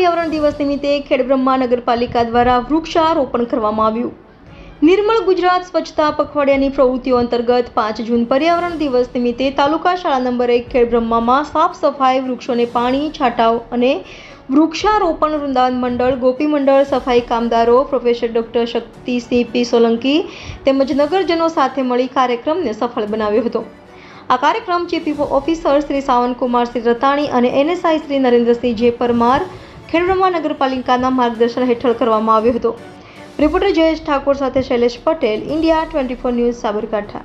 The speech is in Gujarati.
પર્યાવરણ દિવસ નિમિત્તે ખેડબ્રહ્મા નગરપાલિકા દ્વારા વૃક્ષારોપણ કરવામાં આવ્યું। નિર્મળ ગુજરાત સ્વચ્છતા પખવાડિયાની પ્રવૃત્તિઓ અંતર્ગત 5 જૂન પર્યાવરણ દિવસ નિમિત્તે તાલુકા શાળા નંબર 1 ખેડબ્રહ્મામાં સાફ સફાઈ, વૃક્ષોને પાણી, છાંટાવ અને વૃક્ષારોપણ વૃંદાવન મંડળ, ગોપી મંડળ, સફાઈ કામદારો, પ્રોફેસર ડોક્ટર શક્તિસિંહ પી સોલંકી તેમજ નગરજનો સાથે મળી કાર્યક્રમને સફળ બનાવ્યો હતો। આ કાર્યક્રમ ચીફ ઓફિસર શ્રી સાવનકુમાર શ્રી રતાણી અને NSI શ્રી નરેન્દ્રસિંહ જે પરમાર ખેડબ્રહ્મા નગરપાલિકાના માર્ગદર્શન હેઠળ કરવામાં આવ્યો હતો। રિપોર્ટર જયેશ ઠાકોર સાથે શૈલેષ પટેલ, ઇન્ડિયા 24 ન્યૂઝ, સાબરકાંઠા।